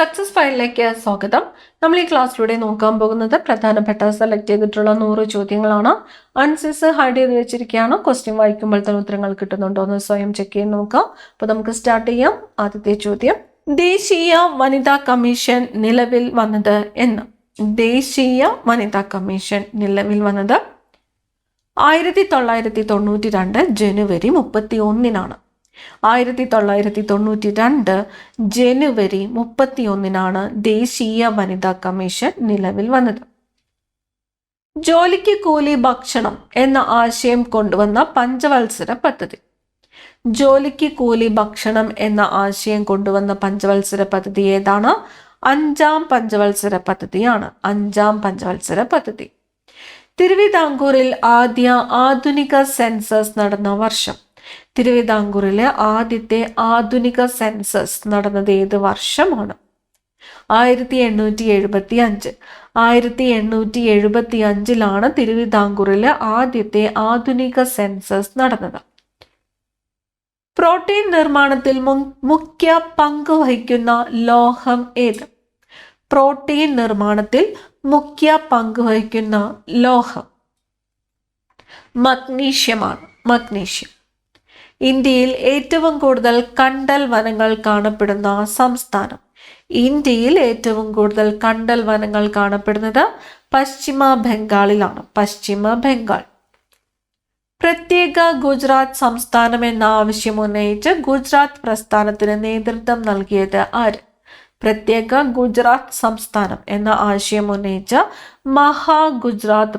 Success ഫയലിലേക്ക് സ്വാഗതം. നമ്മൾ ഈ ക്ലാസ്സിലൂടെ നോക്കാൻ പോകുന്നത് പ്രധാനപ്പെട്ട സെലക്ട് ചെയ്തിട്ടുള്ള 100 ചോദ്യങ്ങളാണ്. ആൻസേഴ്സ് ഹൈഡ് ചെയ്ത് വെച്ചിരിക്കുകയാണ്. ക്വസ്റ്റ്യൻ വായിക്കുമ്പോൾ തന്നെ ഉത്തരങ്ങൾ കിട്ടുന്നുണ്ടോ എന്ന് സ്വയം ചെക്ക് ചെയ്ത് നോക്കാം. അപ്പോൾ നമുക്ക് സ്റ്റാർട്ട് ചെയ്യാം. ആദ്യത്തെ ചോദ്യം, ദേശീയ വനിതാ കമ്മീഷൻ നിലവിൽ വന്നത് എന്ന്? ദേശീയ വനിതാ കമ്മീഷൻ നിലവിൽ വന്നത് 1992 ജനുവരി 31-നാണ്. 1992 ജനുവരി 31-നാണ് ദേശീയ വനിതാ കമ്മീഷൻ നിലവിൽ വന്നത്. ജോലിക്ക് കൂലി ഭക്ഷണം എന്ന ആശയം കൊണ്ടുവന്ന പഞ്ചവത്സര പദ്ധതി. ജോലിക്ക് കൂലി ഭക്ഷണം എന്ന ആശയം കൊണ്ടുവന്ന പഞ്ചവത്സര പദ്ധതി ഏതാണ്? 5-ാം പഞ്ചവത്സര പദ്ധതിയാണ്. 5-ാം പഞ്ചവത്സര പദ്ധതി. തിരുവിതാംകൂറിൽ ആദ്യ ആധുനിക സെൻസസ് നടന്ന വർഷം. തിരുവിതാംകൂറിലെ ആദ്യത്തെ ആധുനിക സെൻസസ് നടന്നത് ഏത് വർഷമാണ്? 1875. 1875-ലാണ് തിരുവിതാംകൂറിലെ ആദ്യത്തെ ആധുനിക സെൻസസ് നടന്നത്. പ്രോട്ടീൻ നിർമ്മാണത്തിൽ മുഖ്യ പങ്ക് വഹിക്കുന്ന ലോഹം ഏത്? പ്രോട്ടീൻ നിർമ്മാണത്തിൽ മുഖ്യ പങ്ക് വഹിക്കുന്ന ലോഹം മഗ്നീഷ്യമാണ്. മഗ്നീഷ്യം. ഇന്ത്യയിൽ ഏറ്റവും കൂടുതൽ കണ്ടൽ വനങ്ങൾ കാണപ്പെടുന്ന സംസ്ഥാനം. ഇന്ത്യയിൽ ഏറ്റവും കൂടുതൽ കണ്ടൽ വനങ്ങൾ കാണപ്പെടുന്നത് പശ്ചിമ ബംഗാളിലാണ്. പശ്ചിമ ബംഗാൾ. പ്രത്യേക ഗുജറാത്ത് സംസ്ഥാനം എന്ന ആവശ്യം ഉന്നയിച്ച് ഗുജറാത്ത് പ്രസ്ഥാനത്തിന് നേതൃത്വം നൽകിയത് ആര്? പ്രത്യേക ഗുജറാത്ത് സംസ്ഥാനം എന്ന ആശയം ഉന്നയിച്ച മഹാഗുജറാത്ത്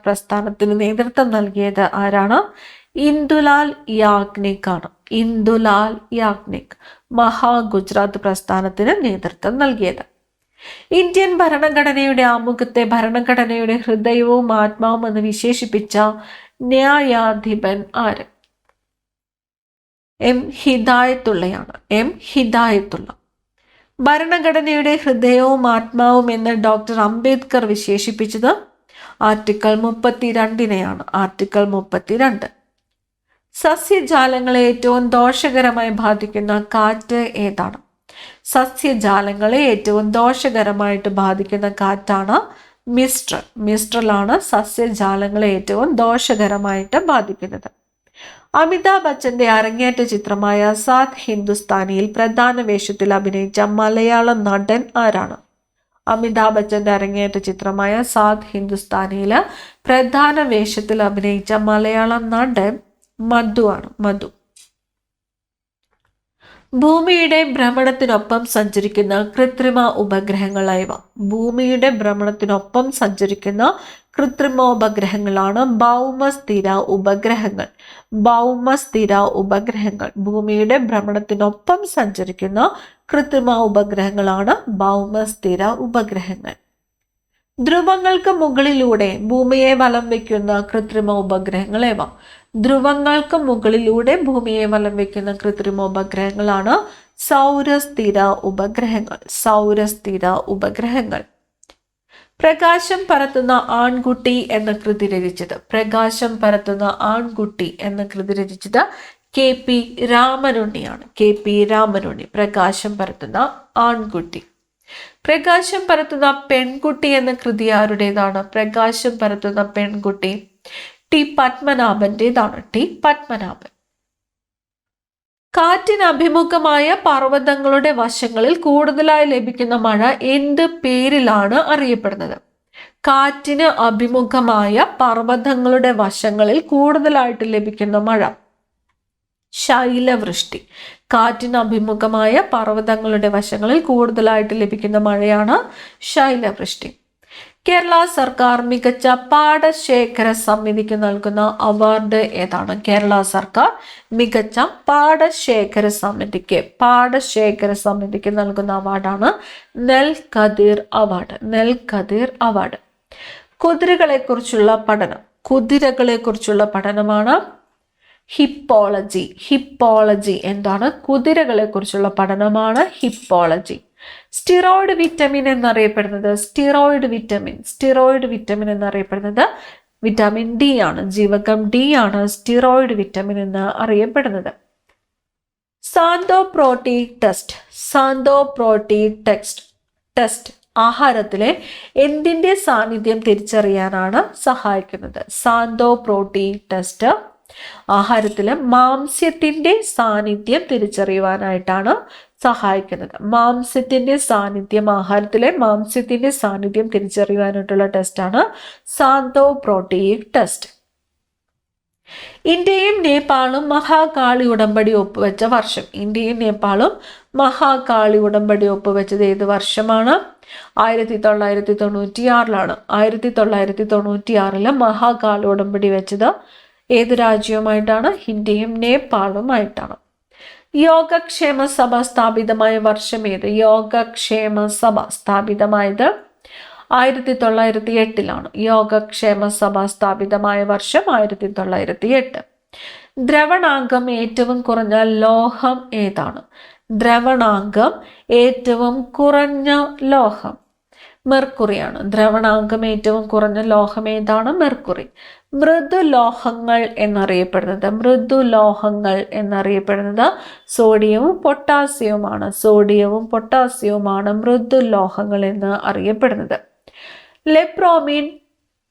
പ്രസ്ഥാനത്തിന് നേതൃത്വം നൽകിയത് ആരാണ്? ഇന്ദുലാൽ യാഗ്നിക് ആണ്. ഇന്ദുലാൽ യാഗ്നിക് മഹാഗുജറാത്ത് പ്രസ്ഥാനത്തിന് നേതൃത്വം നൽകിയത്. ഇന്ത്യൻ ഭരണഘടനയുടെ ആമുഖത്തെ ഭരണഘടനയുടെ ഹൃദയവും ആത്മാവും എന്ന് വിശേഷിപ്പിച്ച ന്യായാധിപൻ ആര്? എം ഹിദായത്തുള്ളയാണ്. എം ഹിദായത്തുള്ള. ഭരണഘടനയുടെ ഹൃദയവും ആത്മാവും എന്ന് ഡോക്ടർ അംബേദ്കർ വിശേഷിപ്പിച്ചത് ആർട്ടിക്കിൾ 32-നെയാണ്. ആർട്ടിക്കിൾ 32. സസ്യജാലങ്ങളെ ഏറ്റവും ദോഷകരമായി ബാധിക്കുന്ന കാറ്റ് ഏതാണ്? സസ്യജാലങ്ങളെ ഏറ്റവും ദോഷകരമായിട്ട് ബാധിക്കുന്ന കാറ്റാണ് മിസ്ട്രൽ. മിസ്ട്രലാണ് സസ്യജാലങ്ങളെ ഏറ്റവും ദോഷകരമായിട്ട് ബാധിക്കുന്നത്. അമിതാഭ് ബച്ചന്റെ അരങ്ങേറ്റ ചിത്രമായ സാത് ഹിന്ദുസ്ഥാനിയിൽ പ്രധാന വേഷത്തിൽ അഭിനയിച്ച മലയാള നടൻ ആരാണ്? അമിതാഭ് ബച്ചന്റെ അരങ്ങേറ്റ ചിത്രമായ സാത് ഹിന്ദുസ്ഥാനിയിൽ പ്രധാന വേഷത്തിൽ അഭിനയിച്ച മലയാള നടൻ മധു ആണ്. മധു. ഭൂമിയുടെ ഭ്രമണത്തിനൊപ്പം സഞ്ചരിക്കുന്ന കൃത്രിമ ഉപഗ്രഹങ്ങളായവ. ഭൂമിയുടെ ഭ്രമണത്തിനൊപ്പം സഞ്ചരിക്കുന്ന കൃത്രിമ ഉപഗ്രഹങ്ങളാണ് ഭൗമസ്ഥിര ഉപഗ്രഹങ്ങൾ. ഭൗമസ്ഥിര ഉപഗ്രഹങ്ങൾ. ഭൂമിയുടെ ഭ്രമണത്തിനൊപ്പം സഞ്ചരിക്കുന്ന കൃത്രിമ ഉപഗ്രഹങ്ങളാണ് ഭൗമസ്ഥിര ഉപഗ്രഹങ്ങൾ. ധ്രുവങ്ങൾക്ക് മുകളിലൂടെ ഭൂമിയെ വലം വയ്ക്കുന്ന കൃത്രിമ ഉപഗ്രഹങ്ങൾ ഏവ. ധ്രുവങ്ങൾക്ക് മുകളിലൂടെ ഭൂമിയെ വലം വയ്ക്കുന്ന കൃത്രിമ ഉപഗ്രഹങ്ങളാണ് സൗരസ്ഥിര ഉപഗ്രഹങ്ങൾ. സൗരസ്ഥിര ഉപഗ്രഹങ്ങൾ. പ്രകാശം പരത്തുന്ന ആൺകുട്ടി എന്ന കൃതി രചിച്ചത്. പ്രകാശം പരത്തുന്ന ആൺകുട്ടി എന്ന കൃതി രചിച്ചത് KP രാമനുണ്ണിയാണ്. KP രാമനുണ്ണി. പ്രകാശം പരത്തുന്ന ആൺകുട്ടി. പ്രകാശം പരത്തുന്ന പെൺകുട്ടി എന്ന കൃതി ആരുടേതാണ്? പ്രകാശം പരത്തുന്ന പെൺകുട്ടി T പത്മനാഭന്റേതാണ്. T പത്മനാഭൻ. കാറ്റിന് അഭിമുഖമായ പർവ്വതങ്ങളുടെ വശങ്ങളിൽ കൂടുതലായി ലഭിക്കുന്ന മഴ എന്ത് പേരിലാണ് അറിയപ്പെടുന്നത്? കാറ്റിന് അഭിമുഖമായ പർവ്വതങ്ങളുടെ വശങ്ങളിൽ കൂടുതലായിട്ട് ലഭിക്കുന്ന മഴ ശൈലവൃഷ്ടി. കാറ്റിന് അഭിമുഖമായ പർവ്വതങ്ങളുടെ വശങ്ങളിൽ കൂടുതലായിട്ട് ലഭിക്കുന്ന മഴയാണ് ശൈലവൃഷ്ടി. കേരള സർക്കാർ മികച്ച പാടശേഖര സമിതിക്ക് നൽകുന്ന അവാർഡ് ഏതാണ്? കേരള സർക്കാർ മികച്ച പാടശേഖര സമിതിക്ക് നൽകുന്ന അവാർഡാണ് നെൽകതിർ അവാർഡ്. നെൽകതിർ അവാർഡ്. കുതിരകളെക്കുറിച്ചുള്ള പഠനമാണ് ഹിപ്പോളജി. ഹിപ്പോളജി എന്താണ്? കുതിരകളെക്കുറിച്ചുള്ള പഠനമാണ് ഹിപ്പോളജി. സ്റ്റിറോയിഡ് വിറ്റമിൻ എന്നറിയപ്പെടുന്നത് വിറ്റാമിൻ ഡി ആണ്. ജീവകം ഡി ആണ് സ്റ്റിറോയിഡ് വിറ്റമിൻ എന്ന് അറിയപ്പെടുന്നത്. സാന്തോപ്രോട്ടി ടെസ്റ്റ് ആഹാരത്തിലെ എന്തിൻ്റെ സാന്നിധ്യം തിരിച്ചറിയാനാണ് സഹായിക്കുന്നത്? സാന്തോപ്രോട്ടി ടെസ്റ്റ് ആഹാരത്തിലെ മാംസ്യത്തിന്റെ സാന്നിധ്യം തിരിച്ചറിയുവാനായിട്ടാണ് സഹായിക്കുന്നത്. ആഹാരത്തിലെ മാംസ്യത്തിന്റെ സാന്നിധ്യം തിരിച്ചറിയുവാനായിട്ടുള്ള ടെസ്റ്റാണ് സാന്തോപ്രോട്ടി ടെസ്റ്റ്. ഇന്ത്യയും നേപ്പാളും മഹാകാളി ഉടമ്പടി ഒപ്പുവെച്ച വർഷം. ഇന്ത്യയും നേപ്പാളും മഹാകാളി ഉടമ്പടി ഒപ്പുവെച്ചത് ഏത് വർഷമാണ്? 1996 1996 മഹാകാളി ഉടമ്പടി വെച്ചത് ഏത് രാജ്യവുമായിട്ടാണ്? ഇന്ത്യയും നേപ്പാളുമായിട്ടാണ്. യോഗക്ഷേമ സഭ സ്ഥാപിതമായ വർഷം ഏത്? യോഗക്ഷേമ സഭ സ്ഥാപിതമായത് 1908 യോഗക്ഷേമ സഭ സ്ഥാപിതമായ വർഷം 1908. ദ്രവണാങ്കം ഏറ്റവും കുറഞ്ഞ ലോഹം ഏതാണ്? ദ്രവണാങ്കം ഏറ്റവും കുറഞ്ഞ ലോഹം മെർക്കുറിയാണ്. ദ്രവണാങ്കം ഏറ്റവും കുറഞ്ഞ ലോഹം ഏതാണ്? മെർക്കുറി. മൃദുലോഹങ്ങൾ എന്നറിയപ്പെടുന്നത് സോഡിയവും പൊട്ടാസ്യവുമാണ് മൃദുലോഹങ്ങൾ എന്ന് അറിയപ്പെടുന്നത്. ലെപ്രോമിൻ,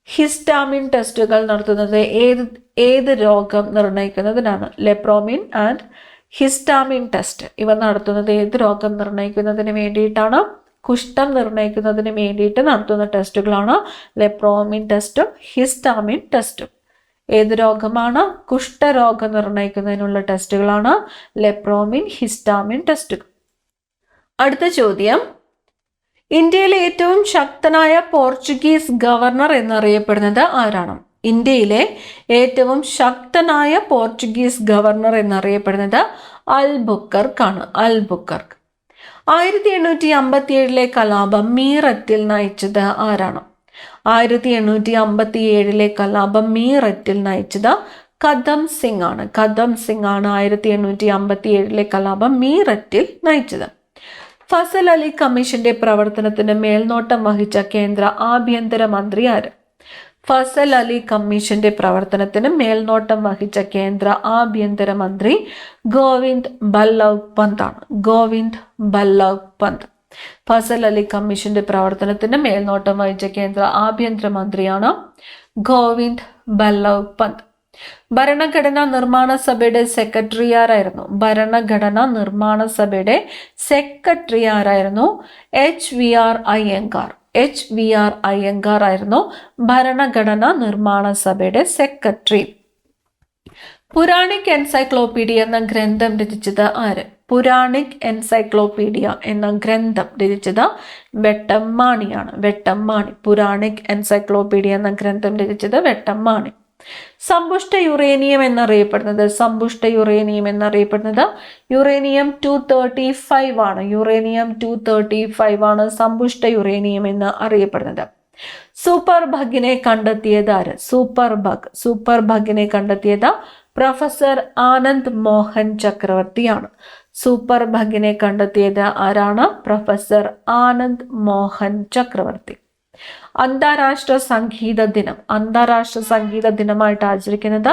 ഹിസ്റ്റാമിൻ ടെസ്റ്റുകൾ നടത്തുന്നത് ഏത് രോഗം നിർണ്ണയിക്കുന്നതിനാണ്? ലെപ്രോമിൻ ആൻഡ് ഹിസ്റ്റാമിൻ ടെസ്റ്റ് ഇവ നടത്തുന്നത് ഏത് രോഗം നിർണ്ണയിക്കുന്നതിന് വേണ്ടിയിട്ടാണ്? കുഷ്ഠം നിർണ്ണയിക്കുന്നതിന് വേണ്ടിയിട്ട് നടത്തുന്ന ടെസ്റ്റുകളാണ് ലെപ്രോമിൻ ടെസ്റ്റും ഹിസ്റ്റാമിൻ ടെസ്റ്റും. ഏത് രോഗമാണ്? കുഷ്ഠരോഗം നിർണ്ണയിക്കുന്നതിനുള്ള ടെസ്റ്റുകളാണ് ലെപ്രോമിൻ, ഹിസ്റ്റാമിൻ ടെസ്റ്റുകൾ. അടുത്ത ചോദ്യം, ഇന്ത്യയിലെ ഏറ്റവും ശക്തനായ പോർച്ചുഗീസ് ഗവർണർ എന്നറിയപ്പെടുന്നത് ആരാണ്? ഇന്ത്യയിലെ ഏറ്റവും ശക്തനായ പോർച്ചുഗീസ് ഗവർണർ എന്നറിയപ്പെടുന്നത് അൽബുക്കർക്ക്. 1857 കലാപം മീററ്റിൽ നയിച്ചത് ആരാണ്? 1857 കലാപം മീററ്റിൽ നയിച്ചത് കദം സിംഗ് ആണ്. 1857 കലാപം മീററ്റിൽ നയിച്ചത്. ഫസൽ അലി കമ്മീഷന്റെ പ്രവർത്തനത്തിന് മേൽനോട്ടം വഹിച്ച കേന്ദ്ര ആഭ്യന്തരമന്ത്രി ആര്? ഫസൽ അലി കമ്മീഷന്റെ പ്രവർത്തനത്തിന് മേൽനോട്ടം വഹിച്ച കേന്ദ്ര ആഭ്യന്തരമന്ത്രി ഗോവിന്ദ് ബല്ലവ് പന്ത്. ഫസൽ അലി കമ്മീഷന്റെ പ്രവർത്തനത്തിന് മേൽനോട്ടം വഹിച്ച കേന്ദ്ര ആഭ്യന്തരമന്ത്രിയാണ് ഗോവിന്ദ് ബല്ലവ് പന്ത്. ഭരണഘടനാ നിർമ്മാണ സഭയുടെ സെക്രട്ടറി ആരായിരുന്നു? HVR അയ്യങ്കാർ ആയിരുന്നു ഭരണഘടനാ നിർമ്മാണ സഭയുടെ സെക്രട്ടറി. പുരാണിക് എൻസൈക്ലോപീഡിയ എന്ന ഗ്രന്ഥം രചിച്ചത് ആര്? പുരാണിക് എൻസൈക്ലോപീഡിയ എന്ന ഗ്രന്ഥം രചിച്ചത് വെട്ടമ്മാണിയാണ്. പുരാണിക് എൻസൈക്ലോപീഡിയ എന്ന ഗ്രന്ഥം രചിച്ചത് വെട്ടമ്മാണി. സമ്പുഷ്ട യുറേനിയം എന്നറിയപ്പെടുന്നത് യുറേനിയം 235 ആണ്. യുറേനിയം 235 ആണ് സമ്പുഷ്ട യുറേനിയം എന്ന് അറിയപ്പെടുന്നത്. സൂപ്പർ ബഗിനെ കണ്ടെത്തിയത് ആര്? സൂപ്പർ ബഗിനെ കണ്ടെത്തിയത് പ്രൊഫസർ ആനന്ദ് മോഹൻ ചക്രവർത്തിയാണ്. സൂപ്പർ ബഗിനെ കണ്ടെത്തിയത് ആരാണ്? പ്രൊഫസർ ആനന്ദ് മോഹൻ ചക്രവർത്തി. അന്താരാഷ്ട്ര സംഗീത ദിനമായിട്ട് ആചരിക്കുന്നത്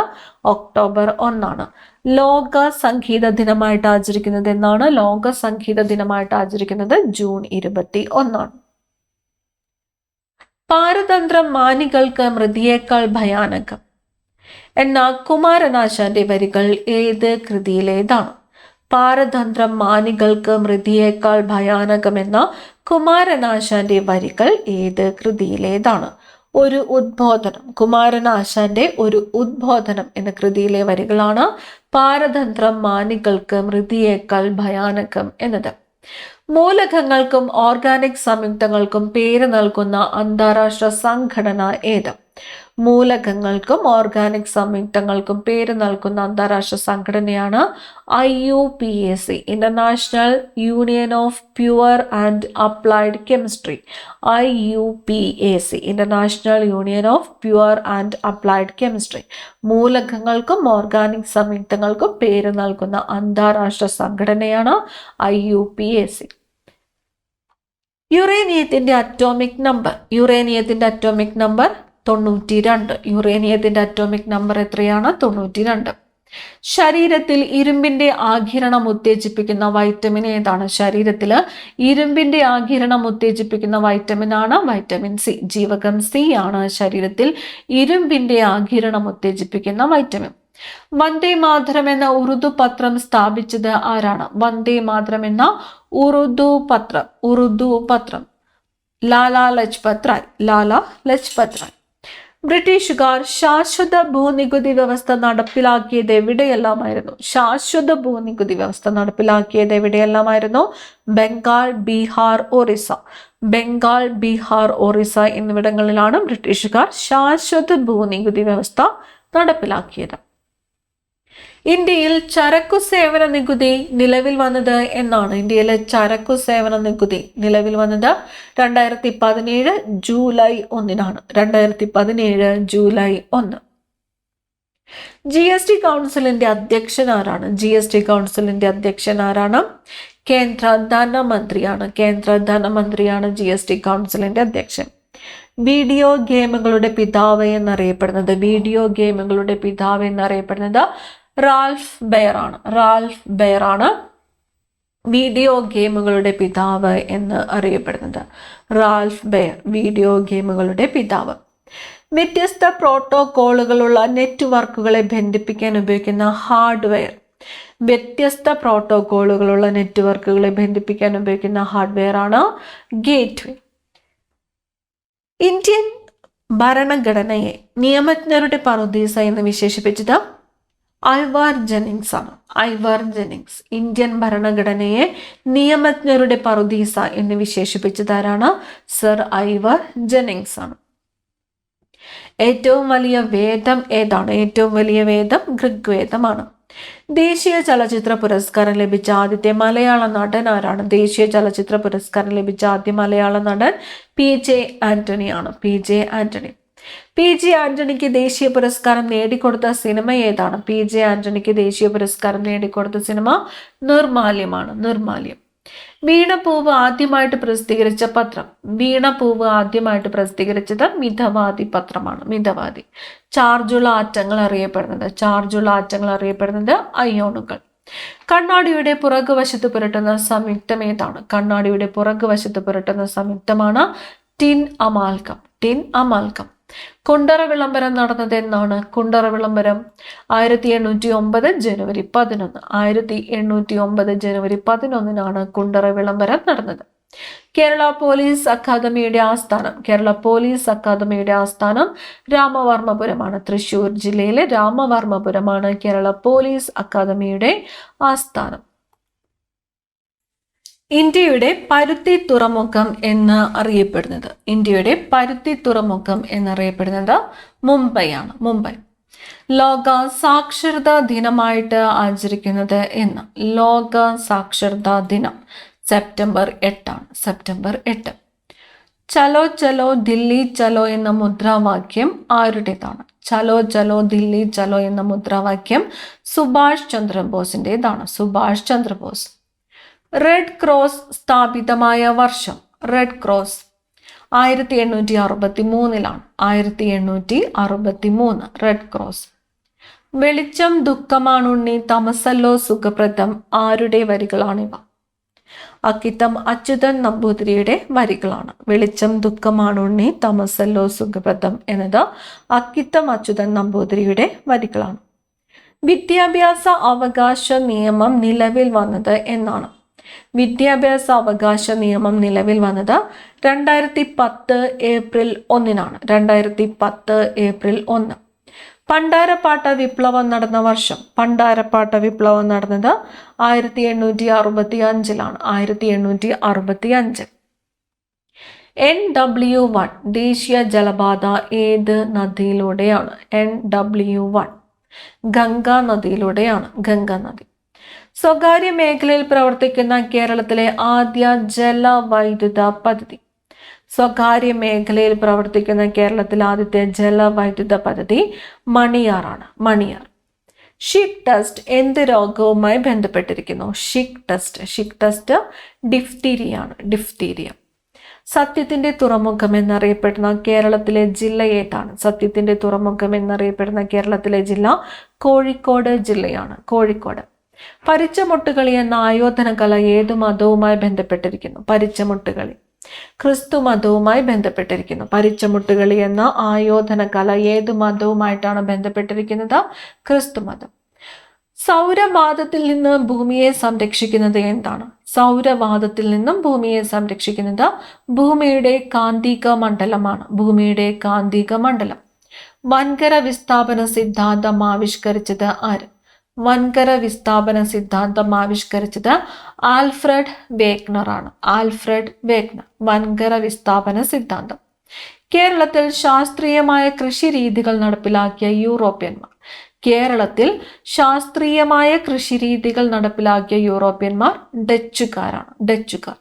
ഒക്ടോബർ 1. ലോക സംഗീത ദിനമായിട്ട് ആചരിക്കുന്നത് എന്നാണ്? ലോക സംഗീത ദിനമായിട്ട് ആചരിക്കുന്നത് ജൂൺ 21. പാരതന്ത്രം മാനികൾക്ക് മൃതിയേക്കാൾ ഭയാനകം എന്ന കുമാരനാശാന്റെ വരികൾ ഏത് കൃതിയിലേതാണ്? പാരതന്ത്രം മാനികൾക്ക് മൃതിയേക്കാൾ ഭയാനകമെന്ന കുമാരനാശാന്റെ വരികൾ ഏത് കൃതിയിലേതാണ്? ഒരു ഉദ്ബോധനം. കുമാരനാശാന്റെ ഒരു ഉദ്ബോധനം എന്ന കൃതിയിലെ വരികളാണ് പാരതന്ത്രം മാനികൾക്ക് മൃതിയേക്കാൾ ഭയാനകം എന്നത്. മൂലകങ്ങൾക്കും ഓർഗാനിക് സംയുക്തങ്ങൾക്കും പേര് നൽകുന്ന അന്താരാഷ്ട്ര സംഘടന ഏത്? മൂലകങ്ങൾക്കും ഓർഗാനിക് സംയുക്തങ്ങൾക്കും പേര് നൽകുന്ന അന്താരാഷ്ട്ര സംഘടനയാണ് IUPAC, international union of pure and applied chemistry. IUPAC, international union of pure and applied chemistry. മൂലകങ്ങൾക്കും ഓർഗാനിക് സംയുക്തങ്ങൾക്കും പേര് നൽകുന്ന അന്താരാഷ്ട്ര സംഘടനയാണ് IUPAC. യുറേനിയത്തിന്റെ അറ്റോമിക് നമ്പർ 92. യുറേനിയത്തിന്റെ അറ്റോമിക് നമ്പർ എത്രയാണ്? 92. ശരീരത്തിൽ ഇരുമ്പിന്റെ ആഗിരണം ഉത്തേജിപ്പിക്കുന്ന വൈറ്റമിൻ ഏതാണ്? ശരീരത്തിൽ ഇരുമ്പിന്റെ ആഗിരണം ഉത്തേജിപ്പിക്കുന്ന വൈറ്റമിൻ ആണ് വൈറ്റമിൻ സി. ജീവകം സി ആണ് ശരീരത്തിൽ ഇരുമ്പിന്റെ ആഗിരണം ഉത്തേജിപ്പിക്കുന്ന വൈറ്റമിൻ. വന്ദേ മാതരം എന്ന ഉറുദു പത്രം സ്ഥാപിച്ചത് ആരാണ്? വന്ദേ മാതരം എന്ന ഉറുദു പത്രം ലാലാ ലജ്പത് റായ്. ബ്രിട്ടീഷുകാർ ശാശ്വത ഭൂനികുതി വ്യവസ്ഥ നടപ്പിലാക്കിയത് എവിടെയെല്ലാമായിരുന്നു? ശാശ്വത ഭൂനികുതി വ്യവസ്ഥ നടപ്പിലാക്കിയത് എവിടെയെല്ലാമായിരുന്നു? ബംഗാൾ, ബീഹാർ, ഒറീസ എന്നിവിടങ്ങളിലാണ് ബ്രിട്ടീഷുകാർ ശാശ്വത ഭൂനികുതി വ്യവസ്ഥ നടപ്പിലാക്കിയത്. ഇന്ത്യയിൽ ചരക്കു സേവന നികുതി നിലവിൽ വന്നത് എന്നാണ്? ഇന്ത്യയിലെ ചരക്കു സേവന നികുതി നിലവിൽ വന്നത് 2017 ജൂലൈ 1-നാണ്. 2017 ജൂലൈ 1. GST കൗൺസിലിന്റെ അധ്യക്ഷൻ ആരാണ്? GST കൗൺസിലിന്റെ അധ്യക്ഷൻ ആരാണ്? കേന്ദ്ര ധനമന്ത്രിയാണ് GST കൗൺസിലിന്റെ അധ്യക്ഷൻ. വീഡിയോ ഗെയിമുകളുടെ പിതാവ് എന്നറിയപ്പെടുന്നത് റാൽഫ് ബെയർ ആണ്. വീഡിയോ ഗെയിമുകളുടെ പിതാവ് എന്ന് അറിയപ്പെടുന്നത് വീഡിയോ ഗെയിമുകളുടെ പിതാവ്. വ്യത്യസ്ത പ്രോട്ടോകോളുകളുള്ള നെറ്റ്വർക്കുകളെ ബന്ധിപ്പിക്കാൻ ഉപയോഗിക്കുന്ന ഹാർഡ്വെയർ ആണ് ഗേറ്റ്വേ. ഇന്ത്യൻ ഭരണഘടനയെ നിയമജ്ഞരുടെ പറുദീസ എന്ന് വിശേഷിപ്പിച്ചത് ഐവാർ ജെന്നിങ്സ് ആണ്. ഇന്ത്യൻ ഭരണഘടനയെ നിയമജ്ഞരുടെ പറുദീസ എന്ന് വിശേഷിപ്പിച്ചത് ആരാണ്? സർ ഐവാർ ജെന്നിങ്സ് ആണ്. ഏറ്റവും വലിയ വേദം ഏതാണ്? ഏറ്റവും വലിയ വേദം ഋഗ്വേദമാണ്. ദേശീയ ചലച്ചിത്ര പുരസ്കാരം ലഭിച്ച ആദ്യത്തെ മലയാള നടൻ ആരാണ്? ദേശീയ ചലച്ചിത്ര പുരസ്കാരം ലഭിച്ച ആദ്യ മലയാള നടൻ PJ ആന്റണി ആണ്. PJ ആന്റണിക്ക് ദേശീയ പുരസ്കാരം നേടിക്കൊടുത്ത സിനിമ ഏതാണ്? PJ ആന്റണിക്ക് ദേശീയ പുരസ്കാരം നേടിക്കൊടുത്ത സിനിമ നിർമാല്യമാണ്. വീണപ്പൂവ് ആദ്യമായിട്ട് പ്രസിദ്ധീകരിച്ച പത്രം? വീണപ്പൂവ് ആദ്യമായിട്ട് പ്രസിദ്ധീകരിച്ചത് മിതവാദി പത്രമാണ്. ചാർജുള്ള ആറ്റങ്ങൾ അറിയപ്പെടുന്നത് അയോണുകൾ. കണ്ണാടിയുടെ പുറകുവശത്ത് പുരട്ടുന്ന സംയുക്തം ഏതാണ്? കണ്ണാടിയുടെ പുറകുവശത്ത് പുരട്ടുന്ന സംയുക്തമാണ് ടിൻ അമാൽഗം. കുണ്ടറ വിളംബരം നടന്നത് എന്നാണ്? കുണ്ടറ വിളംബരം 1809 ജനുവരി 11. 1809 ജനുവരി 11-നാണ് കുണ്ടറ വിളംബരം നടന്നത്. കേരള പോലീസ് അക്കാദമിയുടെ ആസ്ഥാനം രാമവർമ്മപുരമാണ്. തൃശ്ശൂർ ജില്ലയിലെ രാമവർമ്മപുരമാണ് കേരള പോലീസ് അക്കാദമിയുടെ ആസ്ഥാനം. ഇന്ത്യയുടെ പരുത്തി തുറമുഖം എന്ന് അറിയപ്പെടുന്നത് മുംബൈ. ലോക സാക്ഷരതാ ദിനമായിട്ട് ആചരിക്കുന്നത് എന്ന്? ലോക സാക്ഷരതാ ദിനം സെപ്റ്റംബർ 8. ചലോ ചലോ ദില്ലി ചലോ എന്ന മുദ്രാവാക്യം ആരുടേതാണ്? ചലോ ചലോ ദില്ലി ചലോ എന്ന മുദ്രാവാക്യം സുഭാഷ് ചന്ദ്രബോസിൻ്റെതാണ്. റെഡ് ക്രോസ് സ്ഥാപിതമായ വർഷം? 1863-ലാണ്. 1863 റെഡ് ക്രോസ്. വെളിച്ചം ദുഃഖമാണുണ്ണി തമസല്ലോ സുഖപ്രദം ആരുടെ വരികളാണിവ? അക്കിത്തം അച്യുതൻ നമ്പൂതിരിയുടെ വരികളാണ്. വെളിച്ചം ദുഃഖമാണുണ്ണി തമസല്ലോ സുഖപ്രദം എന്നത് അക്കിത്തം അച്യുതൻ നമ്പൂതിരിയുടെ വരികളാണ്. വിദ്യാഭ്യാസ അവകാശ നിയമം നിലവിൽ വന്നത് എന്നാണ്? വിദ്യാഭ്യാസ അവകാശ നിയമം നിലവിൽ വന്നത് 2010 ഏപ്രിൽ 1-നാണ്. 2010 ഏപ്രിൽ 1. പണ്ടാരപ്പാട്ട വിപ്ലവം നടന്ന വർഷം? പണ്ടാരപ്പാട്ട വിപ്ലവം നടന്നത് 1865-ലാണ്. 1865. NW1 ദേശീയ ജലപാത ഏത് നദിയിലൂടെയാണ്? NW1 ഗംഗാ നദിയിലൂടെയാണ്. ഗംഗാ നദി. സ്വകാര്യ മേഖലയിൽ പ്രവർത്തിക്കുന്ന കേരളത്തിലെ ആദ്യ ജലവൈദ്യുത പദ്ധതി? സ്വകാര്യ മേഖലയിൽ പ്രവർത്തിക്കുന്ന കേരളത്തിലെ ആദ്യത്തെ ജലവൈദ്യുത പദ്ധതി മണിയാറാണ്. ഷിക് ടെസ്റ്റ് എന്ത് രോഗവുമായി ബന്ധപ്പെട്ടിരിക്കുന്നു? Schick test diphtheria. സത്യത്തിന്റെ തുറമുഖം എന്നറിയപ്പെടുന്ന കേരളത്തിലെ ജില്ല ഏതാണ്? സത്യത്തിന്റെ തുറമുഖം എന്നറിയപ്പെടുന്ന കേരളത്തിലെ ജില്ല കോഴിക്കോട് ജില്ലയാണ്. കോഴിക്കോട്. പരിച്ചമുട്ടുകളി എന്ന ആയോധന കല ഏതു മതവുമായി ബന്ധപ്പെട്ടിരിക്കുന്നു? പരിച്ചമുട്ടുകളി ക്രിസ്തു മതവുമായി ബന്ധപ്പെട്ടിരിക്കുന്നു. പരിച്ചമുട്ടുകളി എന്ന ആയോധന കല ഏതു മതവുമായിട്ടാണ് ബന്ധപ്പെട്ടിരിക്കുന്നത്? ക്രിസ്തു മതം. സൗരവാതത്തിൽ നിന്ന് ഭൂമിയെ സംരക്ഷിക്കുന്നത് എന്താണ്? സൗരവാതത്തിൽ നിന്നും ഭൂമിയെ സംരക്ഷിക്കുന്നത് ഭൂമിയുടെ കാന്തിക മണ്ഡലമാണ്. ഭൂമിയുടെ കാന്തിക മണ്ഡലം. വൻകര വിസ്ഥാപന സിദ്ധാന്തം ആവിഷ്കരിച്ചത് ആര്? വൻകര വിസ്ഥാപന സിദ്ധാന്തം ആവിഷ്കരിച്ചത് ആൽഫ്രഡ് വേഗ്നർ ആണ്. Alfred Wegener. വൻകര വിസ്ഥാപന സിദ്ധാന്തം. കേരളത്തിൽ ശാസ്ത്രീയമായ കൃഷി രീതികൾ നടപ്പിലാക്കിയ യൂറോപ്യന്മാർ. കേരളത്തിൽ ശാസ്ത്രീയമായ കൃഷിരീതികൾ നടപ്പിലാക്കിയ യൂറോപ്യന്മാർ ഡച്ചുകാരാണ്. ഡച്ചുകാർ.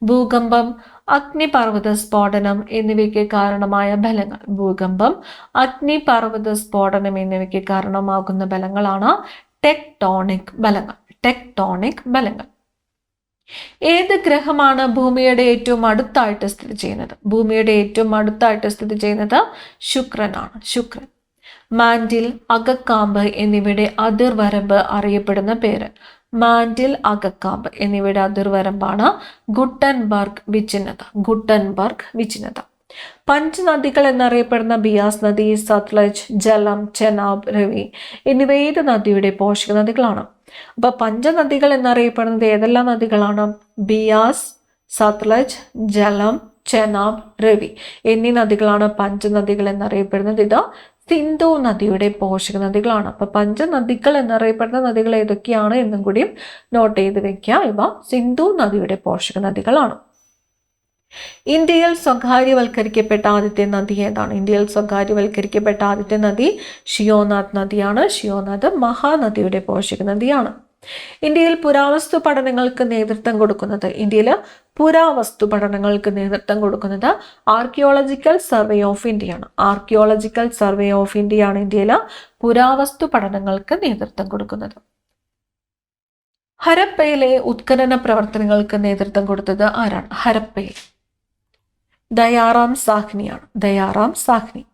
ഭൂകമ്പം, അഗ്നിപർവ്വത സ്ഫോടനം എന്നിവയ്ക്ക് കാരണമായ ബലങ്ങൾ. ഭൂകമ്പം, അഗ്നിപർവ്വത സ്ഫോടനം എന്നിവയ്ക്ക് കാരണമാകുന്ന ബലങ്ങളാണ് ടെക്ടോണിക് ബലങ്ങൾ. ടെക്ടോണിക് ബലങ്ങൾ. ഏത് ഗ്രഹമാണ് ഭൂമിയുടെ ഏറ്റവും അടുത്തായിട്ട് സ്ഥിതി ചെയ്യുന്നത്? ഭൂമിയുടെ ഏറ്റവും അടുത്തായിട്ട് സ്ഥിതി ചെയ്യുന്നത് ശുക്രനാണ്. ശുക്രൻ. മാൻഡിൽ, അകക്കാമ്പ് എന്നിവയുടെ അതിർവരമ്പ് അറിയപ്പെടുന്ന പേര്. മാൻഡിൽ, അകക്കാമ്പ് എന്നിവയുടെ അതിർവരമ്പാണ് ഗുട്ടൻബർഗ് വിച്ഛിന്നത. ഗുട്ടൻബർഗ് വിച്ഛിന്നത. പഞ്ചനദികൾ എന്നറിയപ്പെടുന്ന ബിയാസ് നദി, സത്ലജ്, ജലം, ചെനാബ്, രവി എന്നിവ ഏത് നദിയുടെ പോഷക നദികളാണ്? അപ്പൊ പഞ്ചനദികൾ എന്നറിയപ്പെടുന്നത് ഏതെല്ലാം നദികളാണ്? ബിയാസ്, സത്ലജ്, ജലം, ചെനാബ്, രവി എന്നീ നദികളാണ് പഞ്ചനദികൾ എന്നറിയപ്പെടുന്നത്. ഇത് സിന്ധു നദിയുടെ പോഷക നദികളാണ്. അപ്പൊ പഞ്ചനദികൾ എന്നറിയപ്പെടുന്ന നദികൾ ഏതൊക്കെയാണ് എന്നും കൂടി നോട്ട് ചെയ്ത് വെക്കുക. ഇവ സിന്ധു നദിയുടെ പോഷക നദികളാണ്. ഇന്ത്യയിൽ സ്വകാര്യവൽക്കരിക്കപ്പെട്ട ആദ്യത്തെ നദി ഏതാണ്? ഇന്ത്യയിൽ സ്വകാര്യവൽക്കരിക്കപ്പെട്ട ആദ്യത്തെ നദി ഷിയോനാഥ് നദിയാണ്. ഷിയോനാഥ് മഹാനദിയുടെ പോഷക നദിയാണ്. ഇന്ത്യയിൽ പുരാവസ്തു പഠനങ്ങൾക്ക് നേതൃത്വം കൊടുക്കുന്നത് ആർക്കിയോളജിക്കൽ സർവേ ഓഫ് ഇന്ത്യയാണ്. ആർക്കിയോളജിക്കൽ സർവേ ഓഫ് ഇന്ത്യയാണ് ഇന്ത്യയിൽ പുരാവസ്തു പഠനങ്ങൾക്ക് നേതൃത്വം കൊടുക്കുന്നത്. ഹരപ്പയിലെ ഉത്ഖനന പ്രവർത്തനങ്ങൾക്ക് നേതൃത്വം കൊടുത്തത് ആരാണ്? ഹരപ്പയിൽ ദയാറാം സാഹ്നിയാണ്. ദയാറാം സാഹ്നി.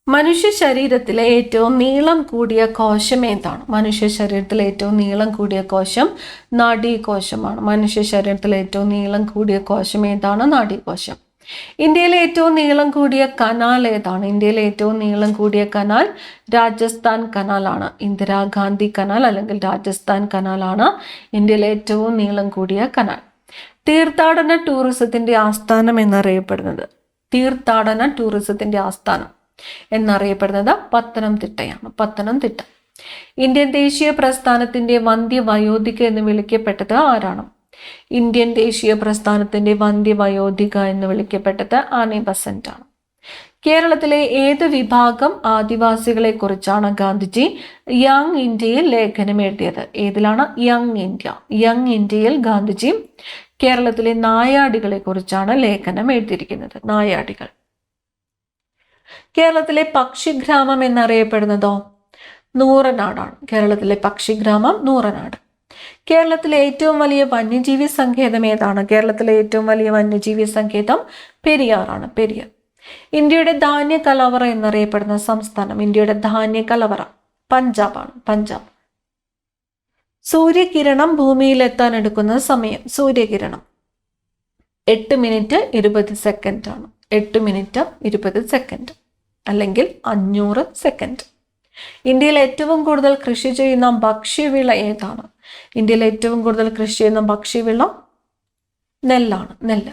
മനുഷ്യ ശരീരത്തിലെ ഏറ്റവും നീളം കൂടിയ കോശം ഏതാണ്? മനുഷ്യ ശരീരത്തിലെ ഏറ്റവും നീളം കൂടിയ കോശം നാഡീകോശമാണ്. മനുഷ്യ ശരീരത്തിലെ ഏറ്റവും നീളം കൂടിയ കോശം ഏതാണ്? നാഡീകോശം. ഇന്ത്യയിലെ ഏറ്റവും നീളം കൂടിയ കനാൽ ഏതാണ്? ഇന്ത്യയിലെ ഏറ്റവും നീളം കൂടിയ കനാൽ രാജസ്ഥാൻ കനാലാണ്. ഇന്ദിരാഗാന്ധി കനാൽ അല്ലെങ്കിൽ രാജസ്ഥാൻ കനാലാണ് ഇന്ത്യയിലെ ഏറ്റവും നീളം കൂടിയ കനാൽ. തീർത്ഥാടന ടൂറിസത്തിന്റെ ആസ്ഥാനം എന്നറിയപ്പെടുന്നത് പത്തനംതിട്ടയാണ്. പത്തനംതിട്ട. ഇന്ത്യൻ ദേശീയ പ്രസ്ഥാനത്തിന്റെ വന്ധ്യവയോധിക എന്ന് വിളിക്കപ്പെട്ടത് ആരാണ്? ഇന്ത്യൻ ദേശീയ പ്രസ്ഥാനത്തിന്റെ വന്ധ്യവയോധിക എന്ന് വിളിക്കപ്പെട്ടത് ആനി ബസന്റ് ആണ്. കേരളത്തിലെ ഏത് വിഭാഗം ആദിവാസികളെ കുറിച്ചാണ് ഗാന്ധിജി യങ് ഇന്ത്യയിൽ ലേഖനം എഴുതിയത്? ഏതിലാണ്? യങ് ഇന്ത്യയിൽ ഗാന്ധിജി കേരളത്തിലെ നായാടികളെ കുറിച്ചാണ് ലേഖനം എഴുതിയിരിക്കുന്നത്. നായാടികൾ. കേരളത്തിലെ പക്ഷിഗ്രാമം എന്നറിയപ്പെടുന്നതോ? നൂറനാടാണ്. കേരളത്തിലെ പക്ഷിഗ്രാമം നൂറനാട്. കേരളത്തിലെ ഏറ്റവും വലിയ വന്യജീവി സങ്കേതം ഏതാണ്? കേരളത്തിലെ ഏറ്റവും വലിയ വന്യജീവി സങ്കേതം പെരിയാറാണ്. പെരിയാർ. ഇന്ത്യയുടെ ധാന്യ കലവറ എന്നറിയപ്പെടുന്ന സംസ്ഥാനം? ഇന്ത്യയുടെ ധാന്യ കലവറ പഞ്ചാബാണ്. പഞ്ചാബ്. സൂര്യകിരണം ഭൂമിയിലെത്താൻ എടുക്കുന്ന സമയം? സൂര്യകിരണം 8 മിനിറ്റ് 20 സെക്കൻഡ് ആണ്. 8 മിനിറ്റ് 20 സെക്കൻഡ് അല്ലെങ്കിൽ 500 സെക്കൻഡ്. ഇന്ത്യയിൽ ഏറ്റവും കൂടുതൽ കൃഷി ചെയ്യുന്ന ഭക്ഷ്യവിള ഏതാണ്? ഇന്ത്യയിൽ ഏറ്റവും കൂടുതൽ കൃഷി ചെയ്യുന്ന ഭക്ഷ്യവിള നെല്ലാണ്. നെല്ല്.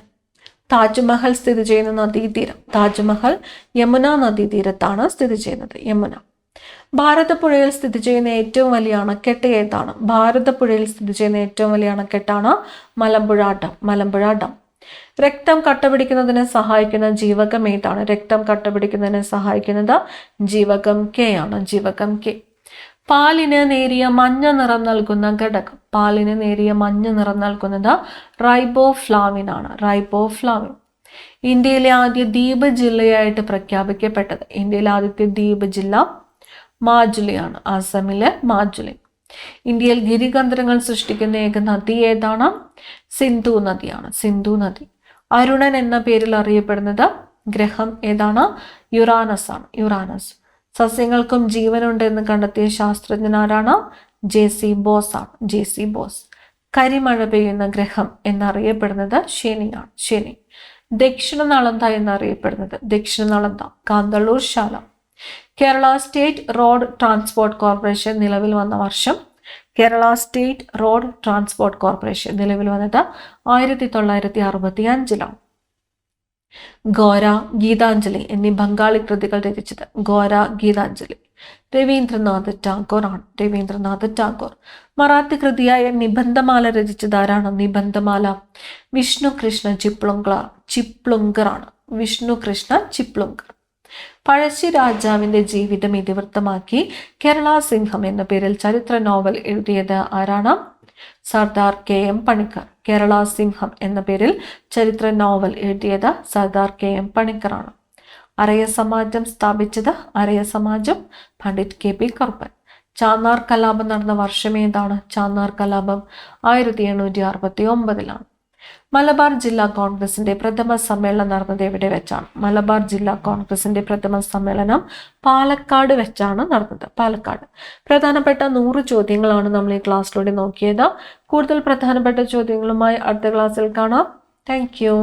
താജ്മഹൽ സ്ഥിതി ചെയ്യുന്ന നദീതീരം? താജ്മഹൽ യമുന നദീതീരത്താണ് സ്ഥിതി ചെയ്യുന്നത്. യമുന. ഭാരതപ്പുഴയിൽ സ്ഥിതി ചെയ്യുന്ന ഏറ്റവും വലിയ അണക്കെട്ട് ഏതാണ്? ഭാരതപ്പുഴയിൽ സ്ഥിതി ചെയ്യുന്ന ഏറ്റവും വലിയ അണക്കെട്ടാണ് മലമ്പുഴ ഡാം. മലമ്പുഴ ഡാം. രക്തം കട്ടപിടിക്കുന്നതിന് സഹായിക്കുന്ന ജീവകം ഏതാണ്? രക്തം കട്ടപിടിക്കുന്നതിന് സഹായിക്കുന്നത് ജീവകം കെ ആണ്. ജീവകം കെ. പാലിന് നേരിയ മഞ്ഞ നിറം നൽകുന്ന ഘടകം? പാലിന് നേരിയ മഞ്ഞ നിറം നൽകുന്നത് റൈബോഫ്ലാവിൻ ആണ്. റൈബോഫ്ലാവിൻ. ഇന്ത്യയിലെ ആദ്യ ദ്വീപ് ജില്ലയായിട്ട് പ്രഖ്യാപിക്കപ്പെട്ടത്? ഇന്ത്യയിലെ ആദ്യത്തെ ദ്വീപ് ജില്ല മാജുലിയാണ്. ആസാമിലെ മാജുലി. ഇന്ത്യയിൽ ഗിരികന്ധരങ്ങൾ സൃഷ്ടിക്കുന്ന ഏക നദി ഏതാണ്? സിന്ധു നദിയാണ്. സിന്ധു നദി. അരുണൻ എന്ന പേരിൽ അറിയപ്പെടുന്നത് ഗ്രഹം ഏതാണ്? യുറാനസ് ആണ്. യുറാനസ്. സസ്യങ്ങൾക്കും ജീവനുണ്ട് എന്ന് കണ്ടെത്തിയ ശാസ്ത്രജ്ഞൻ ആരാണ്? JC ബോസ് ആണ്. JC ബോസ്. കരിമഴ പെയ്യുന്ന ഗ്രഹം എന്നറിയപ്പെടുന്നത് ശനിയാണ്. ശനി. ദക്ഷിണ നളന്ദ എന്നറിയപ്പെടുന്നത് ദക്ഷിണ നളന്ദ കാന്തളൂർ ശാല. Kerala state road transport corporation നിലവിൽ വന്ന വർഷം? Kerala state road transport corporation നിലവിൽ വന്നത് 1965-ലാണ്. ഗോര, ഗീതാഞ്ജലി എന്നീ ബംഗാളി കൃതികൾ രചിച്ചത്? ഗോര, ഗീതാഞ്ജലി രവീന്ദ്രനാഥ് ടാഗോർ ആണ്. രവീന്ദ്രനാഥ് ടാഗോർ. മറാത്തി കൃതിയായ നിബന്ധമാല രചിച്ചത് ആരാണ്? നിബന്ധമാല വിഷ്ണു കൃഷ്ണ ചിപ്ലുങ്കർ ആണ്. വിഷ്ണു കൃഷ്ണ ചിപ്ലുങ്കർ. പഴശ്ശി രാജാവിന്റെ ജീവിതം ഇതിവൃത്തമാക്കി കേരള സിംഹം എന്ന പേരിൽ ചരിത്ര നോവൽ എഴുതിയത് ആരാണ്? സർദാർ KM പണിക്കർ. കേരള സിംഹം എന്ന പേരിൽ ചരിത്ര നോവൽ എഴുതിയത് സർദാർ KM പണിക്കറാണ്. അരയ സമാജം സ്ഥാപിച്ചത്? അരയ സമാജം പണ്ഡിറ്റ് KP കറുപ്പൻ. ചാന്നാർ കലാപം നടന്ന വർഷം ഏതാണ്? ചാന്നാർ കലാപം 1869-ലാണ്. മലബാർ ജില്ലാ കോൺഗ്രസിന്റെ പ്രഥമ സമ്മേളനം നടന്നത് എവിടെ വെച്ചാണ്? മലബാർ ജില്ലാ കോൺഗ്രസിന്റെ പ്രഥമ സമ്മേളനം പാലക്കാട് വെച്ചാണ് നടന്നത്. പാലക്കാട്. പ്രധാനപ്പെട്ട 100 ചോദ്യങ്ങളാണ് നമ്മൾ ഈ ക്ലാസ്സിലൂടെ നോക്കിയത്. കൂടുതൽ പ്രധാനപ്പെട്ട ചോദ്യങ്ങളുമായി അടുത്ത ക്ലാസ്സിൽ കാണാം. Thank you.